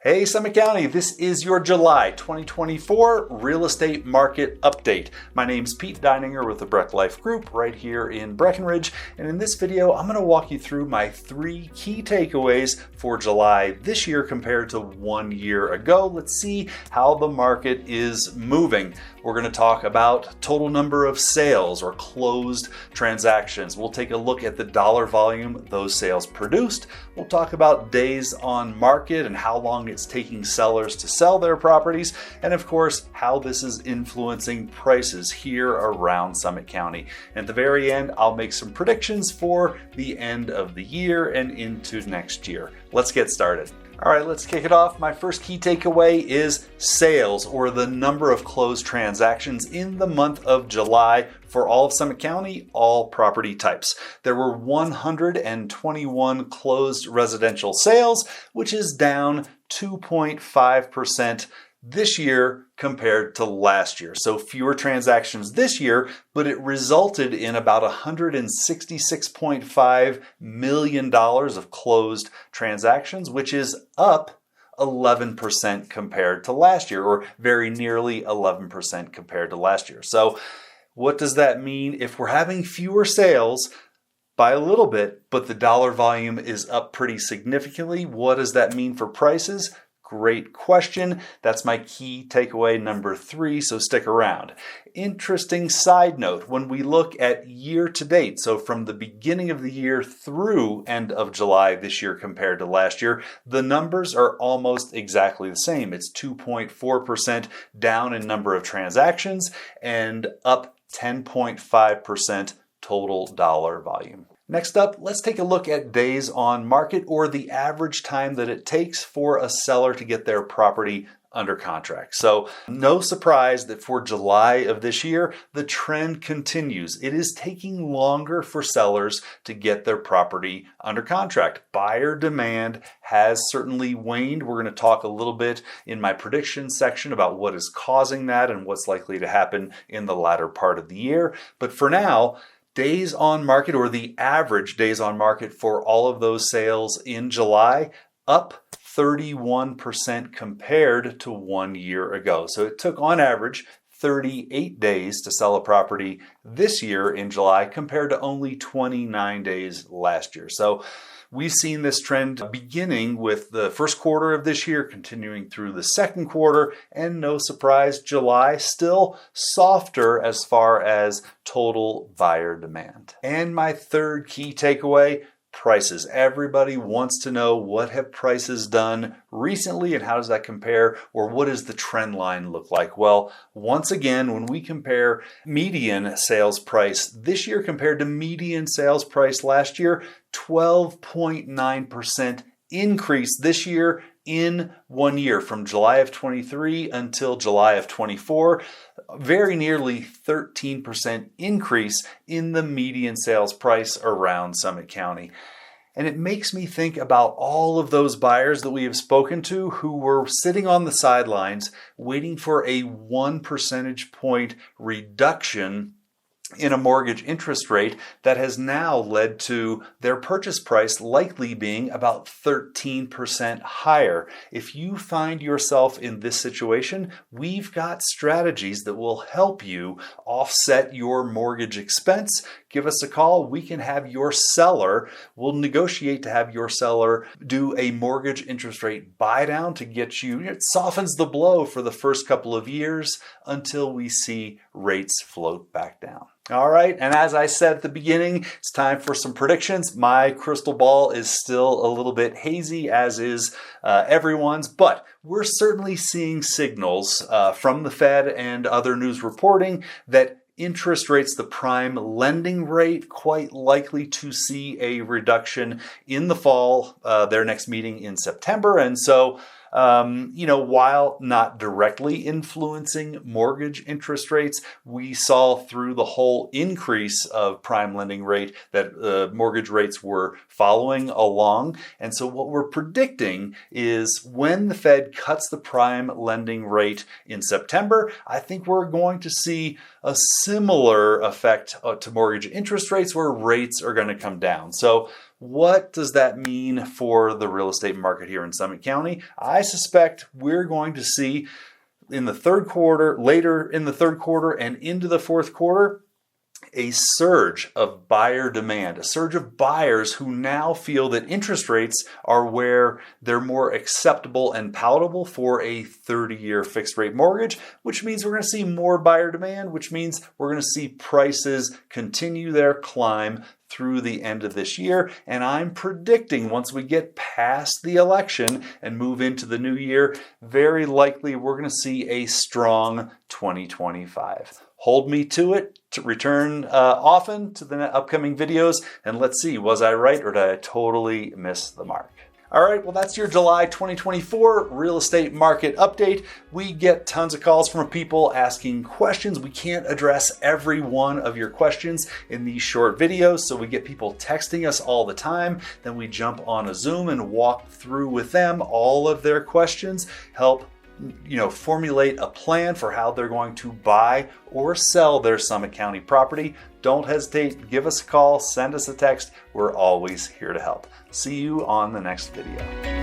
Hey Summit County, this is your July 2024 real estate market update. My name's Pete Deininger with the Breck Life Group right here in Breckenridge. And in this video, I'm going to walk you through my 3 key takeaways for July this year compared to 1 year ago. Let's see how the market is moving. We're going to talk about total number of sales or closed transactions. We'll take a look at the dollar volume those sales produced. We'll talk about days on market and how long it's taking sellers to sell their properties. And of course, how this is influencing prices here around Summit County. And at the very end, I'll make some predictions for the end of the year and into next year. Let's get started. All right, let's kick it off. My first key takeaway is sales, or the number of closed transactions in the month of July for all of Summit County, all property types. There were 121 closed residential sales, which is down 2.5% this year compared to last year. So fewer transactions this year, but it resulted in about $166.5 million of closed transactions, which is up 11% compared to last year, or very nearly 11% compared to last year. So what does that mean? If we're having fewer sales by a little bit, but the dollar volume is up pretty significantly, what does that mean for prices? Great question. That's my key takeaway number 3, so stick around. Interesting side note, when we look at year to date, so from the beginning of the year through end of July this year compared to last year, the numbers are almost exactly the same. It's 2.4% down in number of transactions and up 10.5% total dollar volume. Next up, let's take a look at days on market, or the average time that it takes for a seller to get their property under contract. So no surprise that for July of this year, the trend continues. It is taking longer for sellers to get their property under contract. Buyer demand has certainly waned. We're going to talk a little bit in my prediction section about what is causing that and what's likely to happen in the latter part of the year. But for now, days on market, or the average days on market for all of those sales in July, up 31% compared to 1 year ago. So it took on average 38 days to sell a property this year in July compared to only 29 days last year. So we've seen this trend beginning with the first quarter of this year, continuing through the second quarter, and no surprise, July still softer as far as total buyer demand. And my third key takeaway, prices. Everybody wants to know, what have prices done recently and how does that compare, or what does the trend line look like? Well, once again, when we compare median sales price this year compared to median sales price last year, 12.9% increase this year in 1 year, from July of 23 until July of 24, very nearly 13% increase in the median sales price around Summit County. And it makes me think about all of those buyers that we have spoken to who were sitting on the sidelines waiting for a 1 percentage point reduction in a mortgage interest rate that has now led to their purchase price likely being about 13% higher. If you find yourself in this situation, we've got strategies that will help you offset your mortgage expense. Give us a call. We can have your seller, we'll negotiate to have your seller do a mortgage interest rate buydown to get you, it softens the blow for the first couple of years until we see rates float back down. All right, and as I said at the beginning, it's time for some predictions. My crystal ball is still a little bit hazy, as is everyone's, but we're certainly seeing signals from the Fed and other news reporting that interest rates, the prime lending rate, quite likely to see a reduction in the fall, their next meeting in September. And so while not directly influencing mortgage interest rates, we saw through the whole increase of prime lending rate that mortgage rates were following along. And so what we're predicting is when the Fed cuts the prime lending rate in September, I think we're going to see a similar effect to mortgage interest rates where rates are going to come down. So What does that mean for the real estate market here in Summit County? I suspect we're going to see in the third quarter, later in the third quarter and into the fourth quarter, a surge of buyer demand, a surge of buyers who now feel that interest rates are where they're more acceptable and palatable for a 30-year fixed rate mortgage, which means we're going to see more buyer demand, which means we're going to see prices continue their climb through the end of this year. And I'm predicting once we get past the election and move into the new year, very likely we're going to see a strong 2025. Hold me to it, to return often to the upcoming videos, and let's see, was I right or did I totally miss the mark? All right, well, that's your July 2024 real estate market update. We get tons of calls from people asking questions. We can't address every one of your questions in these short videos, so we get people texting us all the time. Then we jump on a Zoom and walk through with them all of their questions, help formulate a plan for how they're going to buy or sell their Summit County property. Don't hesitate, give us a call, send us a text. We're always here to help. See you on the next video.